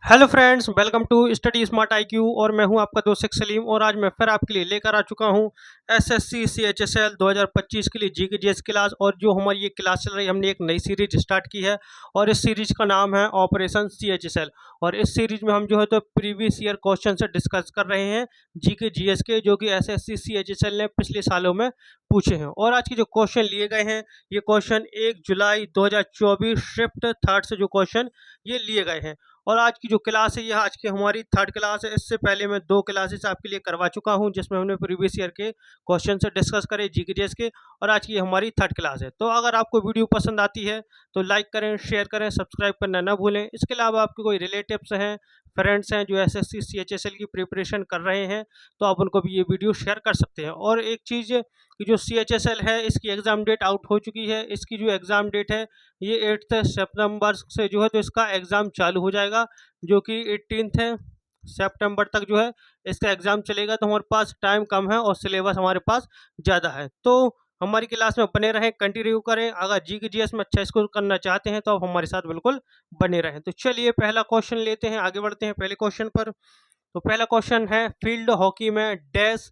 Hello friends, welcome to study smart IQ. और मैं हूं आपका दोस्त शेख सलीम और आज मैं फिर आपके लिए लेकर आ चुका हूं एसएससी सीएचएसएल 2025 के लिए जीके जीएस क्लास। और जो हमारी ये क्लास चल रही है, हमने एक नई सीरीज स्टार्ट की है और इस सीरीज का नाम है ऑपरेशन सीएचएसएल। और इस सीरीज में हम जो है तो प्रीवियस ईयर क्वेश्चन से डिस्कस कर रहे हैं जीके जीएस के, जो कि एसएससी सीएचएसएल ने पिछले सालों में पूछे हैं। और आज के जो क्वेश्चन लिए गए हैं, ये क्वेश्चन 1 जुलाई 2024 शिफ्ट थर्ड से जो क्वेश्चन ये लिए गए हैं। और आज की जो क्लास है, यह आज की हमारी थर्ड क्लास है। इससे पहले मैं 2 क्लासेस आपके लिए करवा चुका हूं, जिसमें हमने प्रीवियस ईयर के क्वेश्चन से डिस्कस करे जीके जीएस के। और आज की हमारी थर्ड क्लास है। तो अगर आपको वीडियो पसंद आती है तो लाइक करें, शेयर करें, सब्सक्राइब करना ना भूलें। इसके अलावा आपके कोई रिलेटिव्स हैं, फ्रेंड्स हैं जो एसएससी सीएचएसएल की प्रिपरेशन कर रहे हैं, तो आप उनको भी ये वीडियो शेयर कर सकते हैं। और एक चीज़ कि जो सीएचएसएल है, इसकी एग्ज़ाम डेट आउट हो चुकी है। इसकी जो एग्ज़ाम डेट है, ये 8 सितंबर से जो है तो इसका एग्ज़ाम चालू हो जाएगा, जो कि 18 है सितंबर तक जो है इसका एग्ज़ाम चलेगा। तो हमारे पास टाइम कम है और सिलेबस हमारे पास ज़्यादा है। तो हमारी क्लास में बने रहें, कंटिन्यू करें। अगर जीके जीएस में अच्छा स्कोर करना चाहते हैं तो आप हमारे साथ बिल्कुल बने रहें। तो चलिए पहला क्वेश्चन लेते हैं, आगे बढ़ते हैं पहले क्वेश्चन पर। तो पहला क्वेश्चन है, फील्ड हॉकी में डैश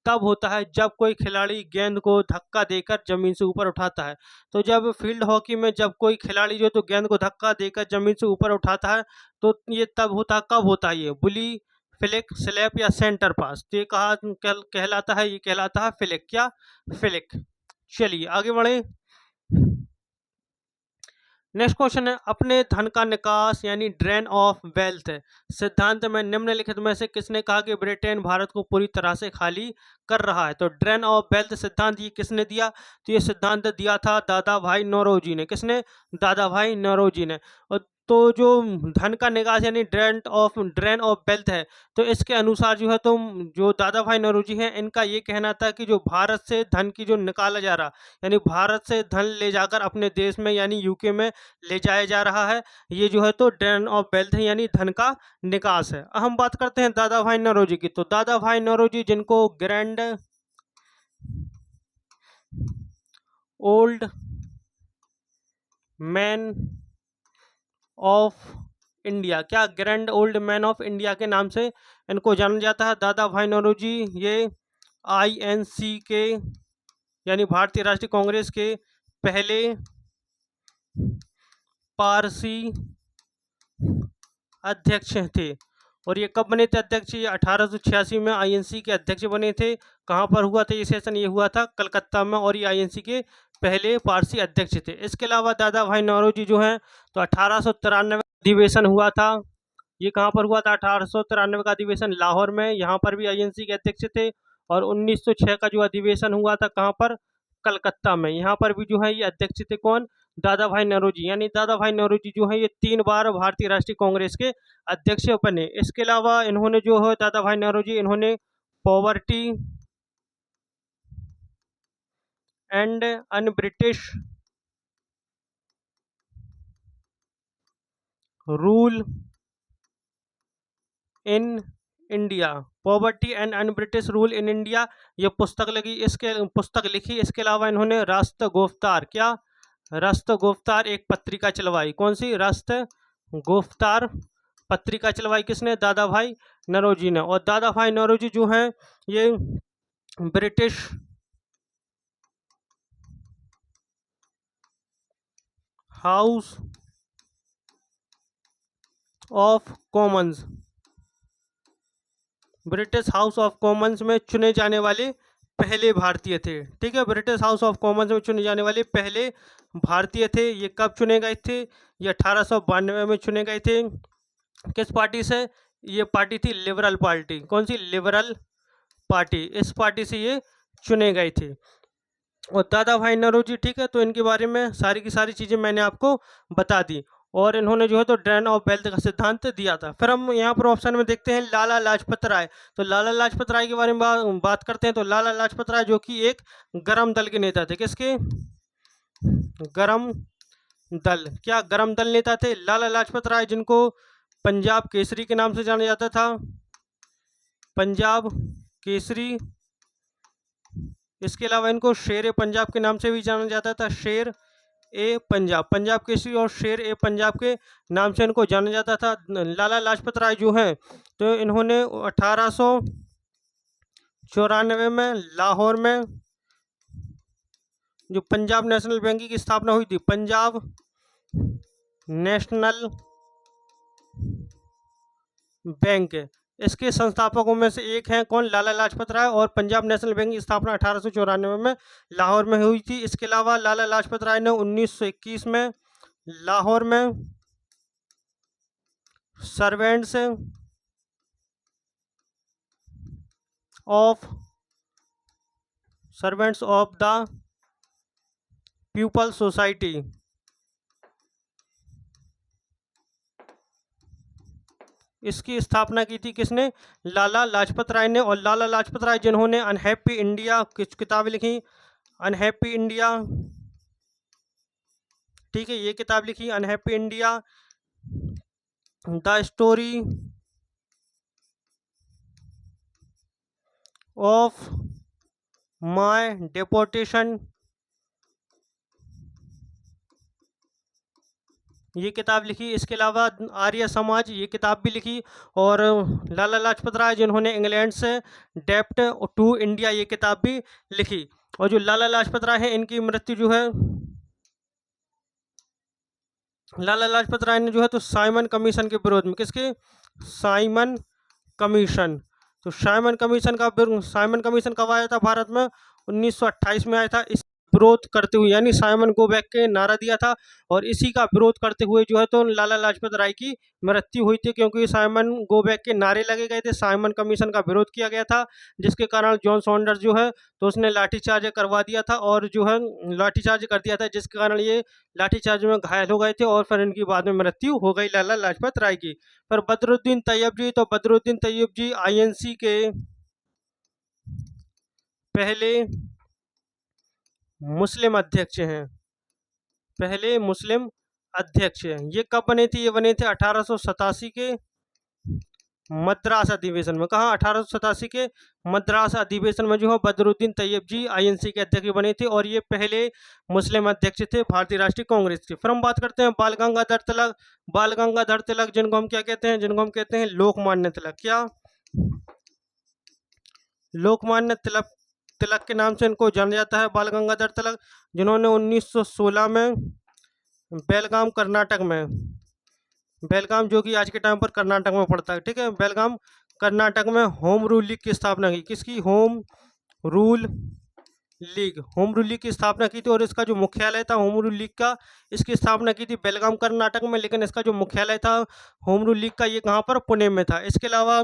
तब होता है जब कोई खिलाड़ी गेंद को धक्का देकर जमीन से ऊपर उठाता है। तो जब फील्ड हॉकी में जब कोई खिलाड़ी जो तो गेंद को धक्का देकर जमीन से ऊपर उठाता है, तो ये तब होता है, कब होता है ये? बुली, फ्लिक, स्लैप या सेंटर पास? तो ये कहलाता है, ये कहलाता है फ्लिक। क्या? फ्लिक। चलिए आगे बढ़े। नेक्स्ट क्वेश्चन है, अपने धन का निकास यानी ड्रेन ऑफ वेल्थ सिद्धांत में निम्नलिखित में से किसने कहा कि ब्रिटेन भारत को पूरी तरह से खाली कर रहा है? तो ड्रेन ऑफ वेल्थ सिद्धांत ये किसने दिया? तो ये सिद्धांत दिया था दादा भाई नौरोजी ने। किसने? दादा भाई नौरोजी ने। और तो जो धन का निकास यानी ड्रेन ऑफ वेल्थ है, तो इसके अनुसार जो है तो जो दादा भाई नौरोजी हैं, इनका ये कहना था कि जो भारत से धन की जो निकाला जा रहा, यानी भारत से धन ले जाकर अपने देश में यानी यूके में ले जाया जा रहा है, ये जो है तो ड्रेन ऑफ वेल्थ है, यानी धन का निकास है। अब हम बात करते हैं दादा भाई नौरोजी की। तो दादा भाई नौरोजी, जिनको grand old man of India, क्या grand old man of India के नाम से इनको जाना जाता है? दादा भाई नौरोजी ये आईएनसी के यानी भारतीय राष्ट्रीय कांग्रेस के पहले पारसी अध्यक्ष थे। और ये कब बने थे अध्यक्ष? ये 1886 में आईएनसी के अध्यक्ष बने थे। कहाँ पर हुआ था ये सेशन? ये हुआ था कलकत्ता में, और ये आईएनसी के पहले पारसी अध्यक्ष थे। इसके अलावा दादा भाई नौरोजी जो हैं, तो 1893 अधिवेशन हुआ था। ये कहाँ पर हुआ था? 1893 का अधिवेशन लाहौर में, यहाँ पर भी आईएनसी के अध्यक्ष थे। और 1906 का जो अधिवेशन हुआ था, कहाँ पर? कलकत्ता में, यहाँ पर भी जो है ये अध्यक्ष थे। कौन? दादा भाई नौरोजी। यानी दादा भाई नौरोजी जो है ये 3 बार भारतीय राष्ट्रीय कांग्रेस के अध्यक्ष बने। इसके अलावा इन्होंने जो है दादा भाई नौरोजी, इन्होंने poverty and un British rule in India, poverty and un British rule in India, ये पुस्तक लिखी। इसके अलावा इन्होंने राष्ट्र गोफ्तार, क्या? राष्ट्र गोफ्तार एक पत्रिका चलवाई। कौन सी? राष्ट्र गोफ्तार पत्रिका चलवाई। किसने? दादा भाई नौरोजी ने। और दादा भाई नौरोजी जो हैं ये British house of Commons, British house of Commons में चुने जाने वाले पहले भारतीय थे। ठीक है, ब्रिटिश हाउस ऑफ कॉमन्स में चुने जाने वाले पहले भारतीय थे। ये कब चुने गए थे? ये 1892 में चुने गए थे। किस पार्टी से? ये पार्टी थी लिबरल पार्टी। कौन सी? Liberal party. इस पार्टी से ये चुने गए थे। और दादा भाई नौरोजी, ठीक है, तो इनके बारे में सारी की सारी चीज़ें मैंने आपको बता दी। और इन्होंने जो है तो ड्रेन ऑफ वेल्थ का सिद्धांत दिया था। फिर हम यहाँ पर ऑप्शन में देखते हैं लाला लाजपत राय। तो लाला लाजपत राय के बारे में बात करते हैं। तो लाला लाजपत राय जो कि एक गरम दल के नेता थे। किसके? गरम दल। क्या गरम दल नेता थे लाला लाजपत राय, जिनको पंजाब केसरी के नाम से जाना जाता था? पंजाब केसरी। इसके अलावा इनको शेर पंजाब के नाम से भी जाना जाता था, शेर ए पंजाब, पंजाब केसरी और शेर ए पंजाब के नाम से इनको जाना जाता था। लाला लाजपत राय जो हैं तो इन्होंने 1894 में लाहौर में जो पंजाब नेशनल बैंक की स्थापना हुई थी, पंजाब नेशनल बैंक, इसके संस्थापकों में से एक हैं कौन, लाला लाजपत राय। और पंजाब नेशनल बैंक की स्थापना 1894 में लाहौर में हुई थी। इसके अलावा लाला लाजपत राय ने 1921 में लाहौर में servants of the people society, इसकी स्थापना की थी किसने, लाला लाजपत राय ने। और लाला लाजपत राय जिन्होंने अनहैप्पी इंडिया कुछ किताबें लिखी, अनहैप्पी इंडिया, ठीक है, ये किताब लिखी unhappy India, the story of my deportation, ये किताब लिखी। इसके अलावा आर्य समाज, ये किताब भी लिखी। और लाला लाजपत राय जिन्होंने इंग्लैंड से डेप्ट टू इंडिया, ये किताब भी लिखी। और जो लाला लाजपत राय है इनकी मृत्यु जो है, लाला लाजपत राय ने जो है तो साइमन कमीशन के विरोध में, किसके, साइमन कमीशन, तो साइमन कमीशन कब आया था भारत में, 1928 में आया था। इस विरोध करते हुए, यानी साइमन गो बैक के नारा दिया था और इसी का विरोध करते हुए जो है तो लाला लाजपत राय की मृत्यु हुई थी, क्योंकि साइमन गो बैक के नारे लगे गए थे, साइमन कमीशन का विरोध किया गया था, जिसके कारण जॉन सॉन्डर्स जो है तो उसने लाठीचार्ज करवा दिया था और जो है लाठीचार्ज कर दिया था, जिसके कारण ये लाठीचार्ज में घायल हो गए थे और फिर इनकी बाद में मृत्यु हो गई लाला लाजपत राय की। पर बदरुद्दीन तैयब जी, तो बदरुद्दीन तैयब जी आईएनसी के पहले मुस्लिम अध्यक्ष हैं, पहले मुस्लिम अध्यक्ष हैं। ये कब बने थे, ये बने थे 1887 के मद्रास अधिवेशन में। कहाँ, 1887 के मद्रास अधिवेशन में जो है बदरुद्दीन तैयब जी आईएनसी के अध्यक्ष बने थे और ये पहले मुस्लिम अध्यक्ष थे भारतीय राष्ट्रीय कांग्रेस के। फिर हम बात करते हैं बाल गंगाधर तिलक। बाल गंगाधर तिलक जिनको हम क्या कहते हैं, जिनको हम कहते हैं लोकमान्य तिलक। क्या, लोकमान्य तिलक, तिलक के नाम से इनको जाना जाता है, बाल गंगाधर तिलक, जिन्होंने 1916 में बेलगाम कर्नाटक में, बेलगाम जो कि आज के टाइम पर कर्नाटक में पड़ता है, ठीक है, बेलगाम कर्नाटक में होम रूल लीग की स्थापना की। किसकी, home rule league, home rule league की स्थापना की थी। और इसका जो मुख्यालय था होम रूल लीग का, इसकी स्थापना की थी बेलगाम कर्नाटक में, लेकिन इसका जो मुख्यालय था होम रूल लीग का ये कहाँ पर, पुणे में था। इसके अलावा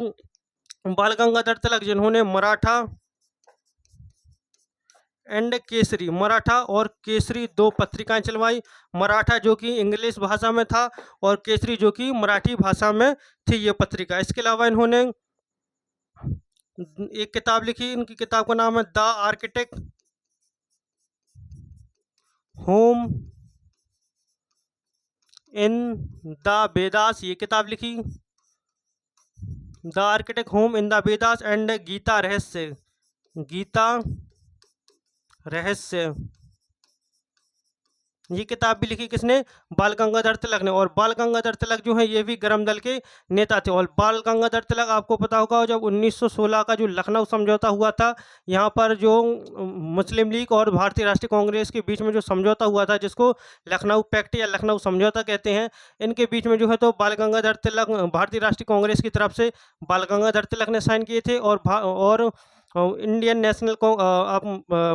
बाल गंगाधर तिलक जिन्होंने मराठा एंड केसरी, मराठा और केसरी दो पत्रिकाएं चलवाई, मराठा जो कि इंग्लिश भाषा में था और केसरी जो कि मराठी भाषा में थी ये पत्रिका। इसके अलावा इन्होंने एक किताब लिखी, इनकी किताब का नाम है the architect home in the Vedas, ये किताब लिखी, the architect home in the Vedas and Gita Rahasya, Gita रहस्य, ये किताब भी लिखी किसने, बाल गंगाधर तिलक ने। और बाल गंगाधर तिलक जो है ये भी गरम दल के नेता थे। और बाल गंगाधर तिलक आपको पता होगा जब 1916 का जो लखनऊ समझौता हुआ था, यहाँ पर जो मुस्लिम लीग और भारतीय राष्ट्रीय कांग्रेस के बीच में जो समझौता हुआ था, जिसको लखनऊ पैक्ट या लखनऊ समझौता कहते हैं, इनके बीच में जो है तो बाल गंगाधर तिलक भारतीय राष्ट्रीय कांग्रेस की तरफ से बाल गंगाधर तिलक ने साइन किए थे और इंडियन नेशनल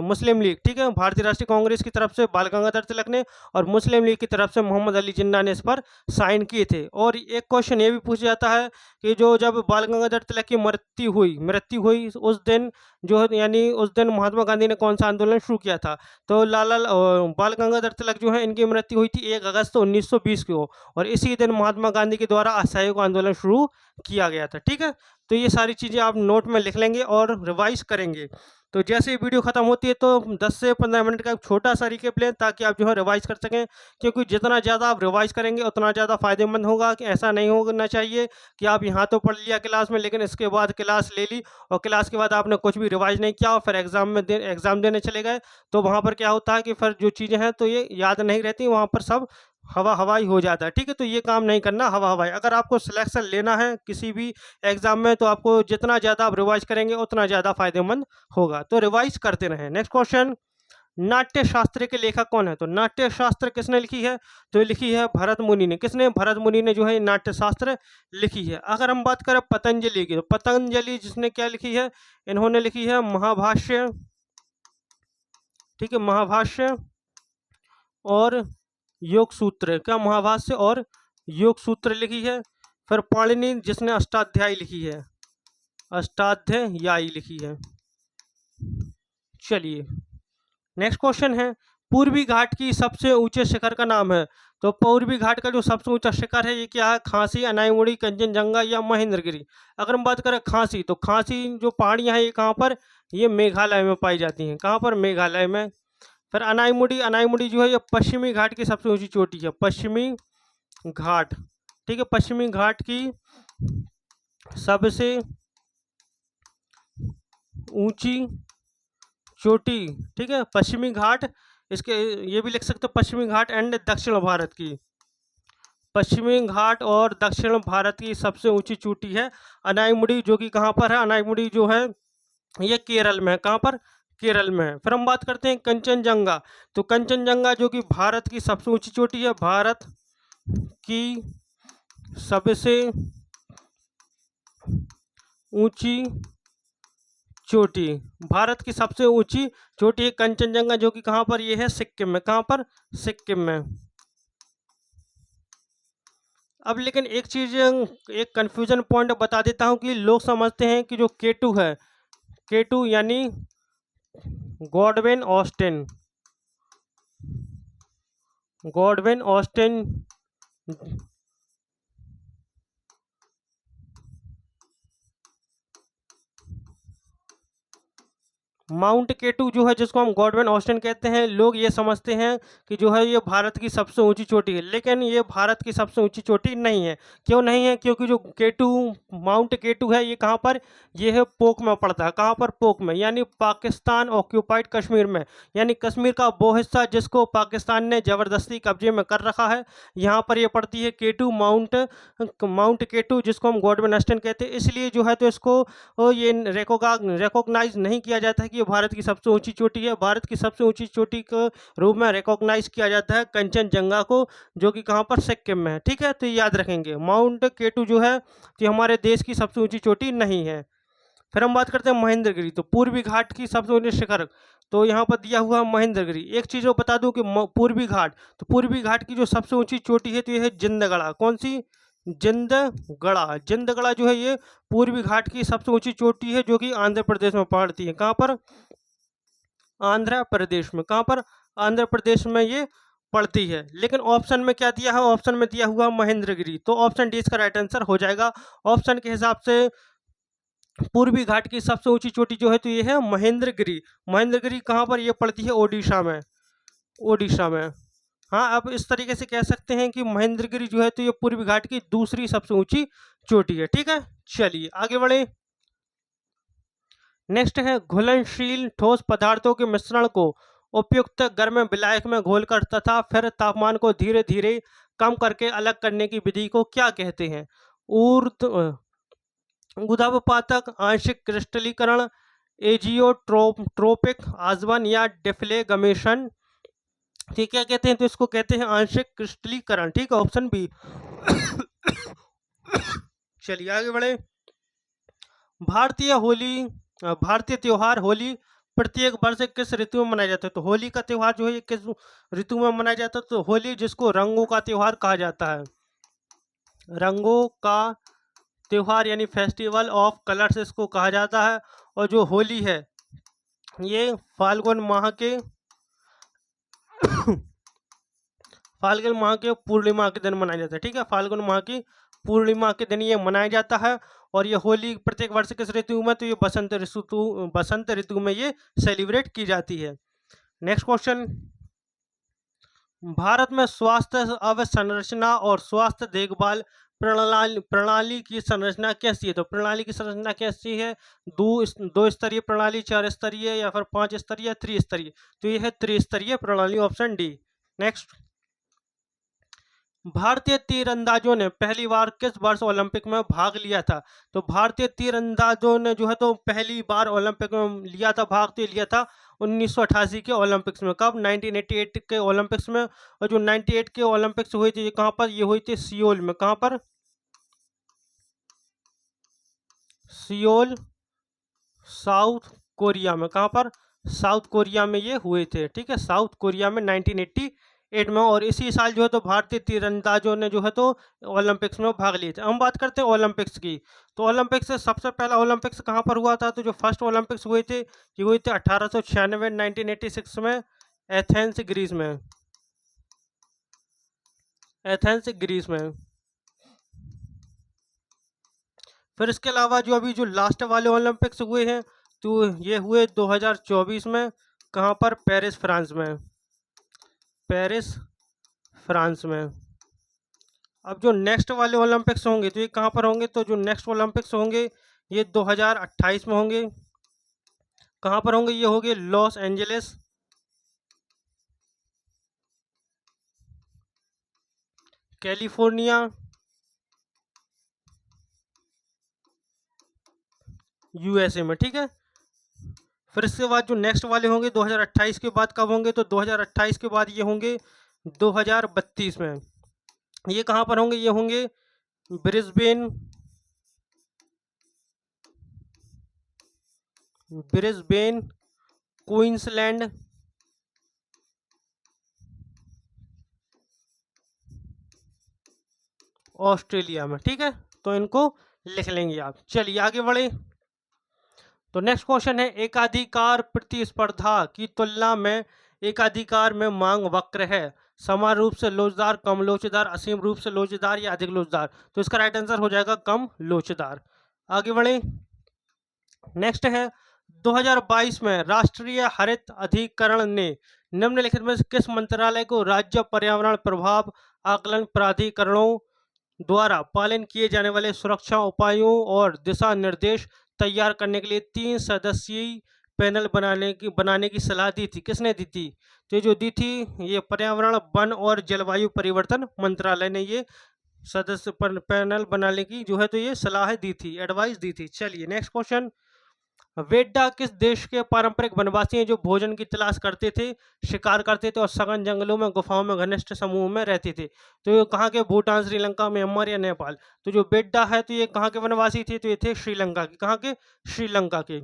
मुस्लिम लीग, ठीक है, भारतीय राष्ट्रीय कांग्रेस की तरफ से बाल गंगाधर तिलक ने और मुस्लिम लीग की तरफ से मोहम्मद अली जिन्ना ने इस पर साइन किए थे। और एक क्वेश्चन ये भी पूछा जाता है कि जो जब बाल गंगाधर तिलक की मृत्यु हुई उस दिन जो है, यानी उस दिन महात्मा गांधी ने कौन सा आंदोलन शुरू किया था, तो बाल गंगाधर तिलक जो है इनकी मृत्यु हुई थी 1 अगस्त 1920 को और इसी दिन महात्मा गांधी के द्वारा असहयोग आंदोलन शुरू किया गया था। ठीक है, तो ये सारी चीज़ें आप नोट में लिख लेंगे और रिवाइज करेंगे। तो जैसे ही वीडियो खत्म होती है तो 10 से 15 मिनट का एक छोटा सा रिकैप लें, ताकि आप जो है रिवाइज कर सकें, क्योंकि जितना ज़्यादा आप रिवाइज करेंगे उतना ज़्यादा फायदेमंद होगा। कि ऐसा नहीं होना चाहिए कि आप यहाँ तो पढ़ लिया क्लास में, लेकिन इसके बाद क्लास ले ली और क्लास के बाद आपने कुछ भी रिवाइज नहीं किया और फिर एग्जाम देने चले गए, तो वहाँ पर क्या होता है कि फिर जो चीज़ें हैं तो ये याद नहीं रहती, वहाँ पर सब हवा हवाई हो जाता है। ठीक है, तो ये काम नहीं करना हवा हवाई। अगर आपको सिलेक्शन लेना है किसी भी एग्जाम में, तो आपको जितना ज़्यादा आप रिवाइज करेंगे उतना ज़्यादा फायदेमंद होगा, तो रिवाइज करते रहें। नेक्स्ट क्वेश्चन, नाट्य शास्त्र के लेखक कौन है? तो नाट्य शास्त्र किसने लिखी है? तो ये लिखी है भरत मुनि ने। किसने? भरत मुनि ने जो है नाट्य शास्त्र लिखी है। अगर हम बात करें पतंजलि की, तो पतंजलि जिसने क्या लिखी है? इन्होंने लिखी है महाभाष्य। ठीक है, महाभाष्य और योग सूत्र। क्या? महाभाष्य और योग सूत्र लिखी है। फिर पाणिनि जिसने अष्टाध्यायी लिखी है, अष्टाध्यायी लिखी है। चलिए नेक्स्ट क्वेश्चन है, पूर्वी घाट की सबसे ऊंचे शिखर का नाम है? तो पूर्वी घाट का जो सबसे ऊंचा शिखर है ये क्या है? खांसी, अनाईमुड़ी, कंचनजंगा या महेंद्रगिरी? अगर हम बात करें खांसी, तो खांसी जो पहाड़ियाँ हैं ये कहाँ पर? ये मेघालय में पाई जाती हैं। कहाँ पर? मेघालय में। फिर अनाईमुड़ी, अनाईमुड़ी जो है ये पश्चिमी घाट की सबसे ऊंची चोटी है, पश्चिमी घाट। ठीक है, पश्चिमी घाट की सबसे ऊंची चोटी। ठीक है, पश्चिमी घाट। इसके ये भी लिख सकते हो पश्चिमी घाट एंड दक्षिण भारत की, पश्चिमी घाट और दक्षिण भारत की सबसे ऊंची चोटी है अनाईमुड़ी, जो कि कहाँ पर है? अनाईमुड़ी जो है ये केरल में है। कहाँ पर? केरल में है। फिर हम बात करते हैं कंचनजंगा। तो कंचनजंगा जो कि भारत की सबसे ऊंची चोटी है, भारत की सबसे ऊंची चोटी, भारत की सबसे ऊंची चोटी है कंचनजंगा, जो कि कहाँ पर? ये है सिक्किम में। कहाँ पर? सिक्किम में। अब लेकिन एक चीज़, एक कन्फ्यूजन पॉइंट बता देता हूँ कि लोग समझते हैं कि जो K2 है, K2 यानी Godwin Austen, Godwin Austen mount K2 जो है, जिसको हम गॉडविन ऑस्टिन कहते हैं, लोग ये समझते हैं कि जो है ये भारत की सबसे ऊंची चोटी है, लेकिन ये भारत की सबसे ऊंची चोटी नहीं है। क्यों नहीं है? क्योंकि जो K2 माउंट K2 है ये कहाँ पर? ये है पोक में पड़ता है। कहाँ पर? पोक में, यानी पाकिस्तान ऑक्यूपाइड कश्मीर में, यानी कश्मीर का वो हिस्सा जिसको पाकिस्तान ने ज़बरदस्ती कब्जे में कर रखा है, यहाँ पर ये पड़ती है K2 माउंट K2, जिसको हम गॉडविन ऑस्टिन कहते हैं। इसलिए जो है तो इसको ये रिकॉग्नाइज नहीं किया जाता है कि ये भारत की सबसे ऊंची चोटी है। भारत की सबसे ऊंची चोटी के रूप में रिकॉग्नाइज किया जाता है कंचनजंगा को, जो कि कहाँ पर? सिक्किम में है। ठीक है, तो ये याद रखेंगे, माउंट K2 जो है कि हमारे देश की सबसे ऊंची चोटी नहीं है। फिर हम बात करते हैं महेंद्रगिरी। तो पूर्वी घाट की सबसे ऊंचे शिखर, तो यहाँ पर दिया हुआ महेंद्रगिरी। एक चीज़ वो बता दूं कि पूर्वी घाट, तो पूर्वी घाट की जो सबसे ऊंची चोटी है तो ये है जिंदगढ़ा। कौन सी? जिंदगढ़ा। जिंदगढ़ा जो है ये पूर्वी घाट की सबसे ऊंची चोटी है, जो कि आंध्र प्रदेश में पड़ती है। कहाँ पर? आंध्र प्रदेश में। कहाँ पर? आंध्र प्रदेश में ये पड़ती है। लेकिन ऑप्शन में क्या दिया है? ऑप्शन में दिया हुआ महेंद्रगिरी, तो ऑप्शन डी इसका राइट आंसर हो जाएगा। ऑप्शन के हिसाब से पूर्वी घाट की सबसे ऊंची चोटी जो है तो ये है महेंद्रगिरी। महेंद्रगिरी कहाँ पर? ये पड़ती है ओडिशा में, ओडिशा में। हाँ, आप इस तरीके से कह सकते हैं कि महेंद्रगिरी जो है तो ये पूर्वी घाट की दूसरी सबसे ऊंची चोटी है। ठीक है, चलिए आगे बढ़े। नेक्स्ट है, घुलनशील ठोस पदार्थों के मिश्रण को उपयुक्त गर्म विलायक में घोलकर तथा फिर तापमान को धीरे धीरे कम करके अलग करने की विधि को क्या कहते हैं? ऊर्ध उद्भवपातक, आंशिक क्रिस्टलीकरण, एजियोट्रोपिक आसवन या डिफ्लेगमेशन? ठीक, क्या कहते हैं? तो इसको कहते हैं आंशिक क्रिस्टलीकरण। ठीक है, ऑप्शन बी। चलिए आगे बढ़े। भारतीय त्योहार होली प्रत्येक वर्ष किस ऋतु में मनाया जाता है? तो होली का त्योहार जो है ये किस ऋतु में मनाया जाता है? तो होली, जिसको रंगों का त्योहार कहा जाता है, रंगों का त्योहार यानी फेस्टिवल ऑफ कलर्स इसको कहा जाता है। और जो होली है ये फाल्गुन माह के फाल्गुन माह के पूर्णिमा के दिन मनाया जाता है। ठीक है, फाल्गुन माह की पूर्णिमा के दिन ये मनाया जाता है। और ये होली प्रत्येक वर्ष किस ऋतु में, तो ये बसंत ऋतु में ये सेलिब्रेट की जाती है। नेक्स्ट क्वेश्चन, भारत में स्वास्थ्य अवसंरचना और स्वास्थ्य देखभाल प्रणाली की संरचना कैसी है? तो प्रणाली की संरचना कैसी है? दो स्तरीय प्रणाली, 4 स्तरीय, या फिर 5 स्तरीय, त्रिस्तरीय? तो ये है त्रिस्तरीय प्रणाली, ऑप्शन डी। नेक्स्ट, भारतीय तीरंदाजों ने पहली बार किस वर्ष ओलंपिक में भाग लिया था? तो भारतीय तीरंदाजों ने जो है तो पहली बार ओलंपिक में लिया था भाग, तो लिया था 1988 के ओलंपिक्स में। कब? 1988 के ओलंपिक्स में। और जो 98 के ओलंपिक्स हुए थे ये कहाँ पर? ये हुई थी सियोल में। कहाँ पर? सियोल, साउथ कोरिया में। कहाँ पर? साउथ कोरिया में ये हुए थे। ठीक है, साउथ कोरिया में 1988 में। और इसी साल जो है तो भारतीय तीरंदाजों ने जो है तो ओलंपिक्स में भाग लिए थे। हम बात करते हैं ओलंपिक्स की। तो ओलंपिक्स से सबसे पहला ओलंपिक्स कहाँ पर हुआ था? तो जो फर्स्ट ओलंपिक्स हुए थे ये हुए थे 1896 1986 में, एथेंस ग्रीस में। एथेंस ग्रीस में। फिर इसके अलावा जो अभी जो लास्ट वाले ओलंपिक्स हुए हैं तो ये हुए 2024 में। कहाँ पर? पेरिस, फ्रांस में। पेरिस, फ्रांस में। अब जो नेक्स्ट वाले ओलंपिक्स होंगे तो ये कहाँ पर होंगे? तो जो नेक्स्ट ओलंपिक्स होंगे ये 2028 में होंगे। कहाँ पर होंगे? ये होंगे लॉस एंजलिस, कैलिफोर्निया, यूएसए में। ठीक है, फिर इसके बाद जो नेक्स्ट वाले होंगे 2028 के बाद कब होंगे? तो 2028 के बाद ये होंगे 2032 में। ये कहाँ पर होंगे? ये होंगे ब्रिस्बेन, क्वींसलैंड, ऑस्ट्रेलिया में। ठीक है, तो इनको लिख लेंगे आप। चलिए आगे बढ़े। तो नेक्स्ट क्वेश्चन है, एकाधिकार प्रतिस्पर्धा की तुलना में एकाधिकार में मांग वक्र है। समान रूप से लोचदार, कम लोचदार, असीम रूप से लोचदार या अधिक लोचदार? तो इसका राइट आंसर हो जाएगा कम लोचदार। आगे बढ़े। नेक्स्ट है, 2022 में राष्ट्रीय हरित अधिकरण ने निम्नलिखित में से किस मंत्रालय को राज्य पर्यावरण प्रभाव आकलन प्राधिकरणों द्वारा पालन किए जाने वाले सुरक्षा उपायों और दिशा निर्देश तैयार करने के लिए 3 सदस्यीय पैनल बनाने की सलाह दी थी? किसने दी थी? तो जो दी थी ये पर्यावरण, वन और जलवायु परिवर्तन मंत्रालय ने ये सदस्य पैनल बनाने की जो है तो ये सलाह दी थी, एडवाइस दी थी। चलिए नेक्स्ट क्वेश्चन, वेड्डा किस देश के पारंपरिक वनवासी हैं जो भोजन की तलाश करते थे, शिकार करते थे और सघन जंगलों में, गुफाओं में, घनिष्ठ समूह में रहते थे? तो ये कहाँ के? भूटान, श्रीलंका, म्यांमार या नेपाल? तो जो वेड्डा है तो ये कहाँ के वनवासी थे? तो ये थे श्रीलंका के। कहाँ के? श्रीलंका के।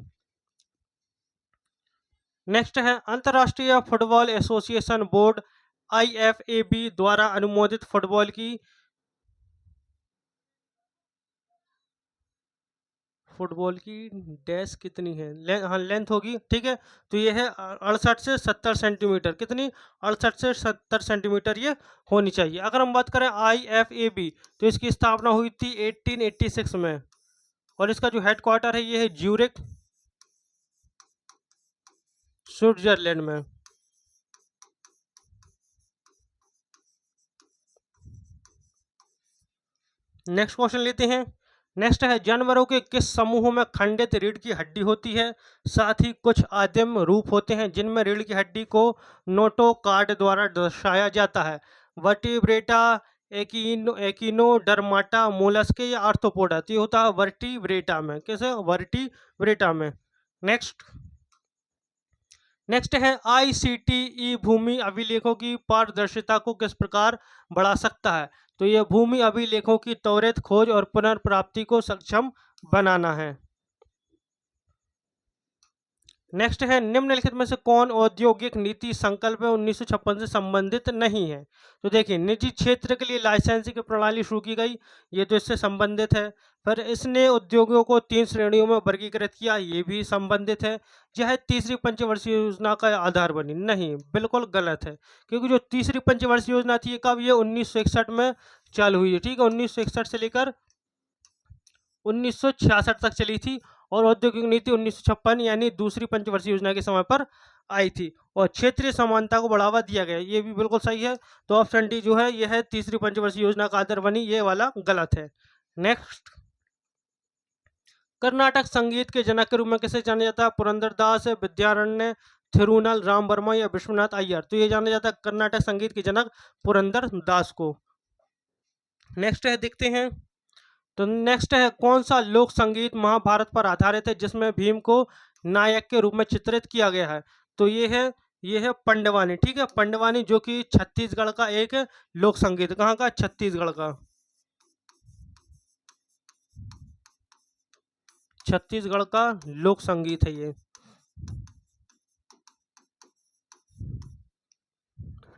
नेक्स्ट है, अंतर्राष्ट्रीय फुटबॉल एसोसिएशन बोर्ड IFAB द्वारा अनुमोदित फुटबॉल की डैश कितनी है? हाँ, लेंथ होगी। ठीक है, तो ये है 68 से 70 सेंटीमीटर। कितनी? 68 से 70 सेंटीमीटर ये होनी चाहिए। अगर हम बात करें IFAB तो इसकी स्थापना हुई थी 1886 में। और इसका जो हेड क्वार्टर है ये है ज्यूरिक, स्विट्जरलैंड में। नेक्स्ट क्वेश्चन लेते हैं। नेक्स्ट है, जानवरों के किस समूह में खंडित रीढ़ की हड्डी होती है? साथ ही कुछ आदिम रूप होते हैं जिनमें रीढ़ की हड्डी को नोटोकार्ड द्वारा दर्शाया जाता है? वर्टिब्रेटा, एकिनोडर्माटा, मोलस्के या आर्थ्रोपोडा? तो ये होता है वर्टिब्रेटा में। कैसे? वर्टिब्रेटा में। नेक्स्ट है, ICTE भूमि अभिलेखों की पारदर्शिता को किस प्रकार बढ़ा सकता है? तो यह भूमि अभिलेखों की त्वरित खोज और पुनर्प्राप्ति को सक्षम बनाना है। नेक्स्ट है, निम्नलिखित में से कौन औद्योगिक नीति संकल्प 1956 से संबंधित नहीं है? तो देखिए, निजी क्षेत्र के लिए लाइसेंसिंग की प्रणाली शुरू की गई, ये तो इससे संबंधित है। फिर इसने उद्योगों को 3 श्रेणियों में वर्गीकृत किया, ये भी संबंधित है। यह तीसरी पंचवर्षीय योजना का आधार बनी, नहीं, बिल्कुल गलत है। क्योंकि जो तीसरी पंचवर्षीय योजना थी, ये कब, ये 1961 में चालू हुई है, ठीक है। 1961 से लेकर 1966 तक चली थी, और औद्योगिक नीति 1956 यानी दूसरी पंचवर्षीय योजना के समय पर आई थी, और क्षेत्रीय समानता को बढ़ावा दिया गया, ये भी बिल्कुल सही है। तो ऑप्शन डी जो है, यह है तीसरी पंचवर्षीय योजना का आधार बनी, ये वाला गलत है। नेक्स्ट, कर्नाटक संगीत के जनक के रूप में किसे जाना जाता है? पुरंदरदास, विद्यारण्य, थिरुनल, राम वर्मा या विश्वनाथ अय्यर? तो ये जाना जाता है कर्नाटक संगीत के जनक पुरंदरदास को। नेक्स्ट है, देखते हैं। तो नेक्स्ट है, कौन सा लोक संगीत महाभारत पर आधारित है जिसमें भीम को नायक के रूप में चित्रित किया गया है? तो ये है पंडवानी, ठीक है। पंडवानी जो कि छत्तीसगढ़ का एक लोक संगीत, कहाँ का? छत्तीसगढ़ का। छत्तीसगढ़ का लोक संगीत है ये।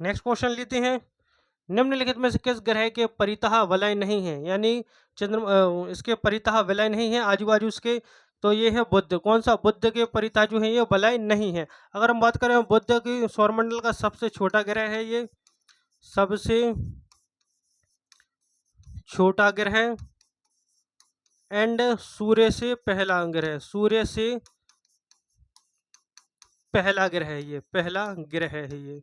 नेक्स्ट क्वेश्चन लेते हैं। निम्नलिखित में से किस ग्रह के परितः वलय नहीं है? यानी इसके परितः वलय नहीं है, आजू बाजू इसके। तो ये है बुध। कौन सा? बुध के परितः जो है ये वलय नहीं है। अगर हम बात करें बुध की, सौरमंडल का सबसे छोटा ग्रह है ये, सबसे छोटा ग्रह, एंड सूर्य से पहला ग्रह, सूर्य से पहला ग्रह है ये, पहला ग्रह है ये।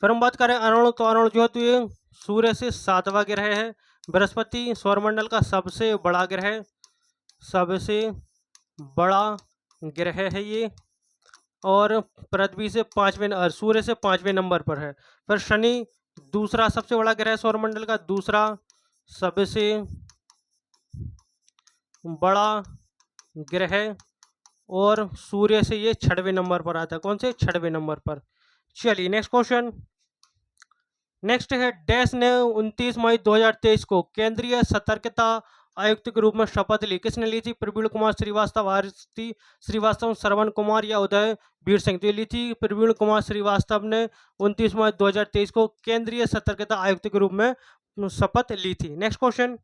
फिर हम बात करें अरुण, तो अरुण जो है तो ये सूर्य से 7वां ग्रह है। बृहस्पति सौरमंडल का सबसे बड़ा ग्रह, सबसे बड़ा ग्रह है ये, और पृथ्वी से 5वें, सूर्य से 5वें नंबर पर है। फिर शनि दूसरा सबसे बड़ा ग्रह सौरमंडल का, दूसरा सबसे बड़ा ग्रह, और सूर्य से ये 6वें नंबर पर आता है। कौन से? 6वें नंबर पर। चलिए नेक्स्ट क्वेश्चन। नेक्स्ट है, डैश ने 29 मई 2023 को केंद्रीय सतर्कता आयुक्त के रूप में शपथ ली? किसने ली थी? प्रवीण कुमार श्रीवास्तव, आरती श्रीवास्तव, श्रवण कुमार या उदय वीर सिंह? तो ये ली थी प्रवीण कुमार श्रीवास्तव ने 29 मई 2023 को केंद्रीय सतर्कता आयुक्त के रूप में शपथ ली थी। Next question.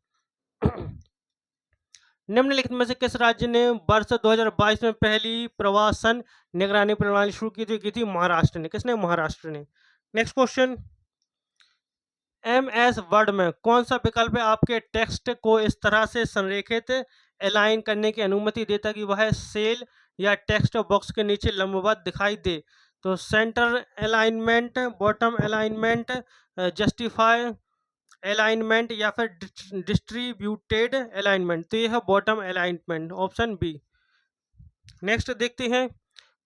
निम्नलिखित में से किस राज्य ने वर्ष 2022 में पहली प्रवासन निगरानी प्रणाली शुरू की थी? महाराष्ट्र ने। किसने? महाराष्ट्र ने। Next question. MS वर्ड में कौन सा विकल्प है आपके टेक्स्ट को इस तरह से संरेखित अलाइन करने की अनुमति देता कि वह सेल या टेक्स्ट बॉक्स के नीचे लंबवत दिखाई दे? तो center alignment, bottom alignment, justify alignment या फिर डिस्ट्रीब्यूटेड अलाइनमेंट? तो यह है bottom alignment, option B. Next देखते हैं।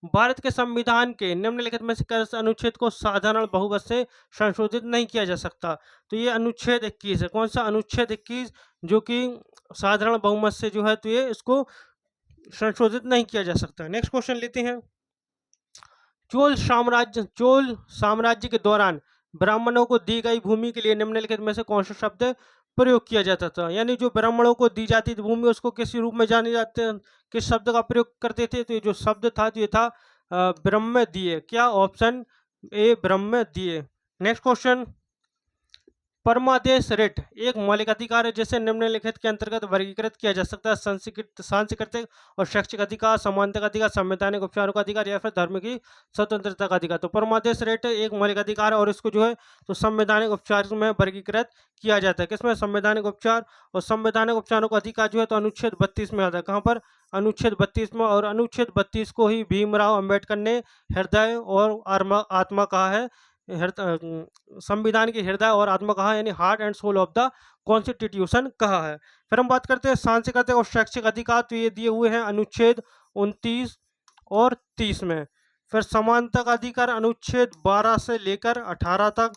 भारत के संविधान के निम्नलिखित में से किस अनुच्छेद को साधारण बहुमत से संशोधित नहीं किया जा सकता? तो ये अनुच्छेद 21 है। कौन सा? अनुच्छेद 21, जो कि साधारण बहुमत से जो है तो ये इसको संशोधित नहीं किया जा सकता। नेक्स्ट क्वेश्चन लेते हैं। चोल साम्राज्य के दौरान ब्राह्मणों को दी गई भूमि के लिए निम्नलिखित में से कौन सा शब्द प्रयोग किया जाता था? यानी जो ब्राह्मणों को दी जाती थी भूमि, उसको किस रूप में जाने जाते हैं, किस शब्द का प्रयोग करते थे? तो ये जो शब्द था तो ये था ब्रह्मदीय। क्या? ऑप्शन ए, ब्रह्मदीय। Next question. परमादेश रिट एक मौलिक अधिकार है जिसे निम्नलिखित के अंतर्गत वर्गीकृत किया जा सकता है: सांस्कृतिक और शैक्षिक अधिकार, समानता का अधिकार, संवैधानिक उपचारों का अधिकार, या फिर धर्म की स्वतंत्रता का अधिकार। तो परमादेश रिट एक मौलिक अधिकार है, और इसको जो है तो संवैधानिक उपचार में वर्गीकृत किया जाता है। किसमें? संवैधानिक उपचार। और संवैधानिक उपचारों का अधिकार जो है तो अनुच्छेद 32 में आता है। कहाँ पर? अनुच्छेद 32 में। और अनुच्छेद 32 को ही भीमराव अम्बेडकर ने हृदय और आत्मा कहा है। संविधान की हृदय और आत्मा कहा, यानी heart and soul of the constitution कहा है। फिर हम बात करते हैं सांस्कृतिक और शैक्षिक अधिकार, तो ये दिए हुए हैं अनुच्छेद 29 और 30 में। फिर समानता का अधिकार अनुच्छेद 12 से लेकर 18 तक,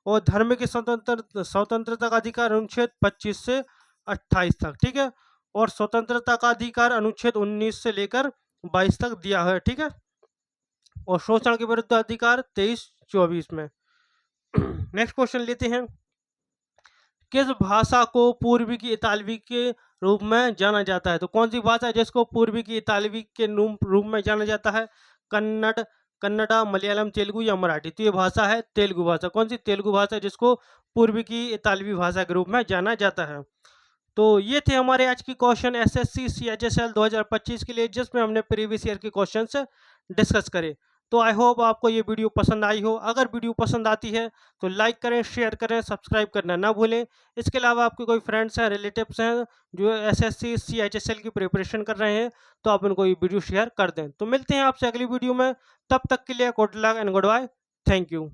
और धर्म की स्वतंत्रता का अधिकार अनुच्छेद 25 से 28 तक, ठीक है। और स्वतंत्रता का अधिकार अनुच्छेद 19 से लेकर 22 तक दिया है, ठीक है। और शोषण के विरुद्ध अधिकार 23-24 में। नेक्स्ट क्वेश्चन लेते हैं। किस भाषा को पूर्वी की इतालवी के रूप में जाना जाता है। तो कौन सी भाषा है जिसको पूर्वी की इतालवी के रूप में जाना जाता है? कन्नड़, कन्नडा, मलयालम, तेलुगु या मराठी? तो ये भाषा है तेलुगु भाषा। कौन सी तेलुगु भाषा है जिसको पूर्वी की इतालवी भाषा के रूप में जाना जाता है? तो ये थे हमारे आज की क्वेश्चन एसएससी सीएचएसएल 2025 के लिए, जिसमें हमने प्रीवियस ईयर के क्वेश्चंस डिस्कस करे। तो आई होप आपको ये वीडियो पसंद आई हो। अगर वीडियो पसंद आती है तो लाइक करें, शेयर करें, सब्सक्राइब करना ना भूलें। इसके अलावा आपके कोई फ्रेंड्स हैं, रिलेटिव्स हैं जो एसएससी सीएचएसएल की प्रिपरेशन कर रहे हैं, तो आप उनको ये वीडियो शेयर कर दें। तो मिलते हैं आपसे अगली वीडियो में। तब तक के लिए good luck and goodbye. Thank you.